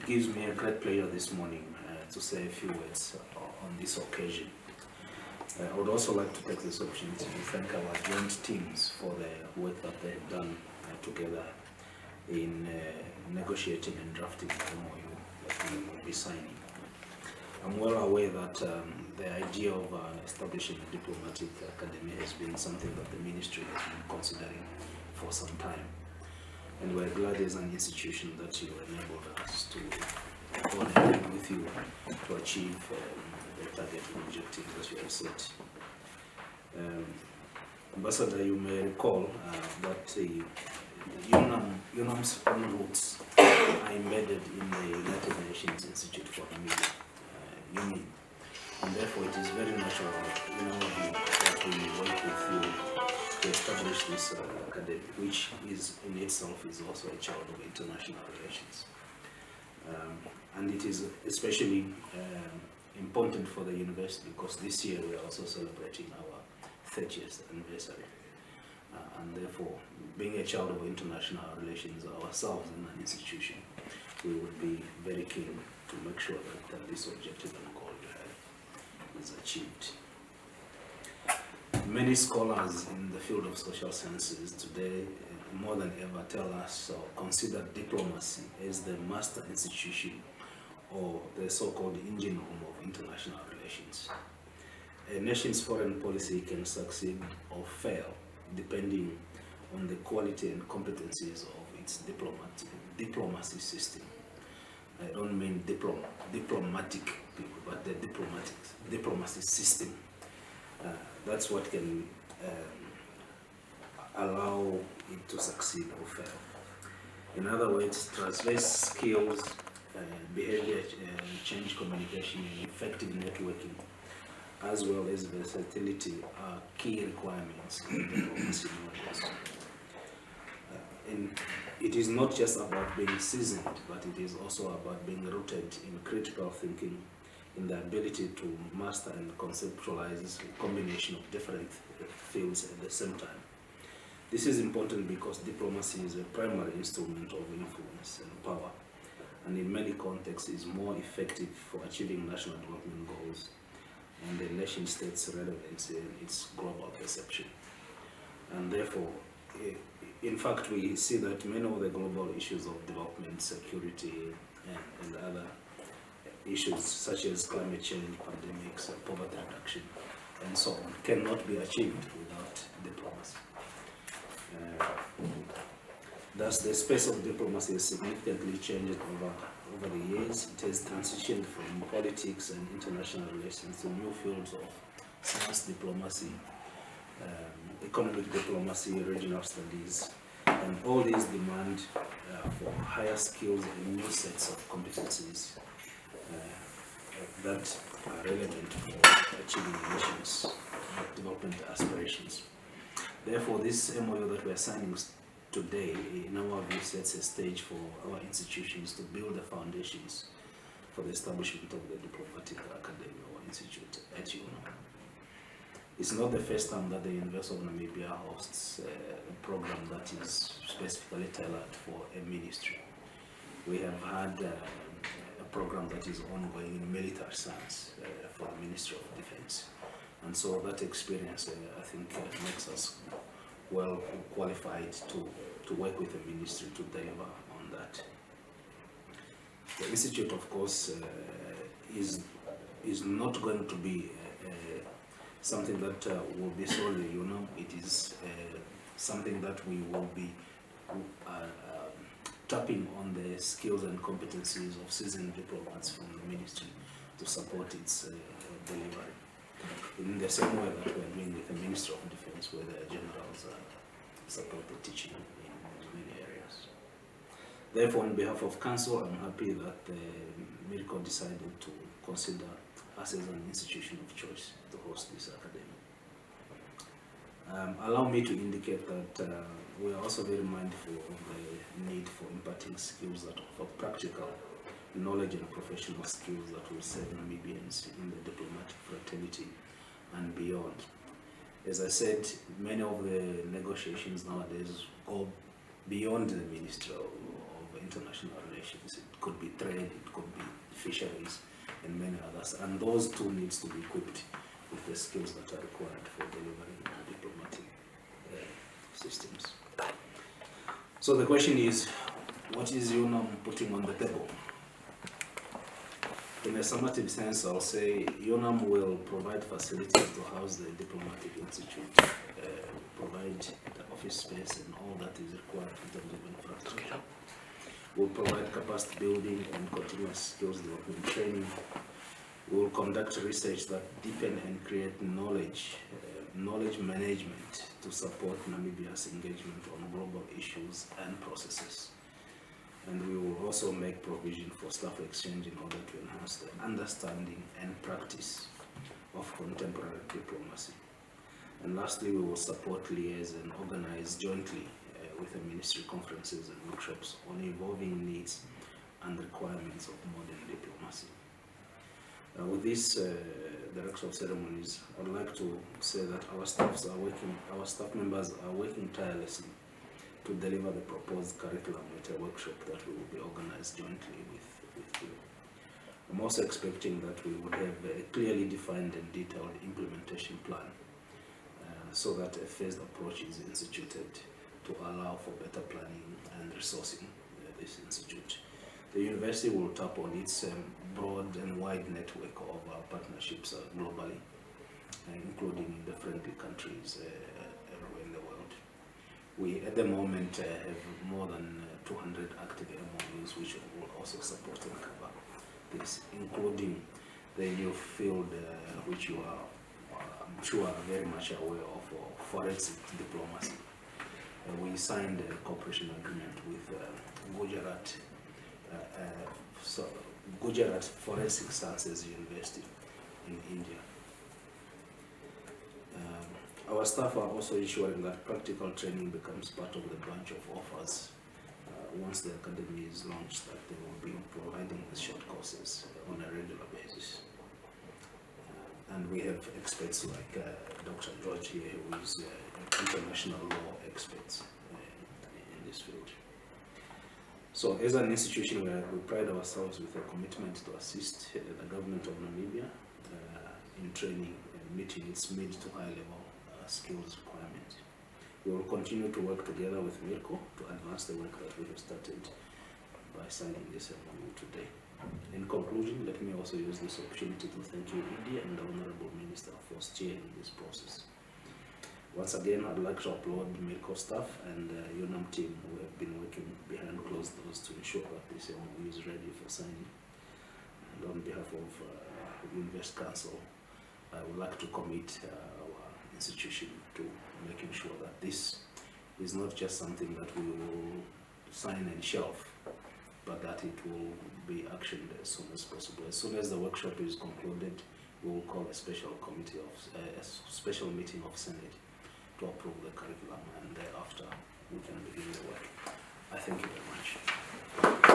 gives me a great pleasure this morning to say a few words on this occasion. I would also like to take this opportunity to thank our joint teams for the work that they have done together in negotiating and drafting the MOU that we will be signing. I'm well aware that the idea of establishing a diplomatic academy has been something that the ministry has been considering for some time. And we're glad as an institution that you enabled us to go ahead with you to achieve the target and objectives that you have set. Ambassador, you may recall that the UNAM's own roots are embedded in the United Nations Institute for Namibia, UNAM. And therefore it is very natural in our view that we work with you to establish this academy, which is in itself is also a child of international relations. And it is especially important for the university because this year we are also celebrating our 30th anniversary. And therefore, being a child of international relations ourselves in an institution, we would be very keen to make sure that this objective and goal you have is achieved. Many scholars in the field of social sciences today, more than ever, tell us or consider diplomacy as the master institution or the so-called engine room of international relations. A nation's foreign policy can succeed or fail depending on the quality and competencies of its diplomacy system. I don't mean diplomatic people, but the diplomacy system. That's what can allow it to succeed or fail. In other words, transverse skills, behavior change, communication, and effective networking, as well as versatility, are key requirements in diplomacy nowadays. It is not just about being seasoned, but it is also about being rooted in critical thinking, in the ability to master and conceptualize a combination of different fields at the same time. This is important because diplomacy is a primary instrument of influence and power, and in many contexts is more effective for achieving national development goals and the nation state's relevance in its global perception. And therefore, in fact, we see that many of the global issues of development, security, and other issues such as climate change, pandemics, poverty reduction, and so on, cannot be achieved without diplomacy. Thus, the space of diplomacy has significantly changed over the years. It has transitioned from politics and international relations to new fields of science diplomacy, economic diplomacy, regional studies, and all these demand for higher skills and new sets of competencies that are relevant for achieving nations' development aspirations. Therefore, this MOU that we are signing today, in our view, sets a stage for our institutions to build the foundations for the establishment of the Diplomatic Academy or Institute at UNAM. It's not the first time that the University of Namibia hosts a program that is specifically tailored for a ministry. We have had a program that is ongoing in military science for the Ministry of Defense. And so that experience, I think, makes us well qualified to work with the ministry to deliver on that. The institute, of course, is not going to be something that will be solely UNAM. It is something that we will be tapping on the skills and competencies of seasoned diplomats from the ministry to support its delivery. In the same way that we are doing with the Ministry of Defense, where the generals support the teaching in many areas. Therefore, on behalf of Council, I'm happy that MIRCO decided to consider us as an institution of choice to host this academy. Allow me to indicate that we are also very mindful of the need for imparting skills that offer practical knowledge and professional skills that will serve Namibians in the diplomatic fraternity and beyond. As I said, many of the negotiations nowadays go beyond the Ministry of International Relations. It it could be trade, it could be fisheries, and many others. And those too needs to be equipped with the skills that are required for delivering diplomatic systems. So the question is, what is UNAM putting on the table? In a summative sense, I'll say UNAM will provide facilities to house the Diplomatic Institute, provide the office space and all that is required in terms of infrastructure. We'll provide capacity building and continuous skills development training. We'll conduct research that deepen and create knowledge management to support Namibia's engagement on global issues and processes. And we will also make provision for staff exchange in order to enhance the understanding and practice of contemporary diplomacy. And lastly, we will support, liaise and organize jointly with the ministry conferences and workshops on evolving needs and requirements of modern diplomacy. With this Director of Ceremonies, I'd like to say that our staff members are working tirelessly to deliver the proposed curriculum at a workshop that we will be organized jointly with you. I'm also expecting that we would have a clearly defined and detailed implementation plan so that a phased approach is instituted to allow for better planning and resourcing this institute. The university will tap on its broad and wide network of partnerships globally, including in the friendly countries everywhere in the world. We, at the moment, have more than 200 active MOUs, which will also support and cover this, including the new field, which you are, I'm sure, are very much aware of, forensic diplomacy. We signed a cooperation agreement with Gujarat Forensic Sciences University in India. Our staff are also ensuring that practical training becomes part of the bunch of offers once the academy is launched, that they will be providing the short courses on a regular basis. And we have experts like Dr. George here, who is international law expert in this field. So as an institution, we pride ourselves with a commitment to assist the government of Namibia in training and meeting its mid to high level skills requirements. We will continue to work together with MIRCO to advance the work that we have started by signing this MOU today. In conclusion, let me also use this opportunity to thank you, India, and the Honorable Minister for steering this process. Once again, I'd like to applaud MIRCO staff and UNAM team who have been working behind closed doors to ensure that this MOU is ready for signing. And on behalf of Vice Council, I would like to commit our institution to making sure that this is not just something that we will sign and shelf, but that it will be actioned as soon as possible. As soon as the workshop is concluded, we will call a special committee of a special meeting of Senate to approve the curriculum, and thereafter we can begin the work. I thank you very much.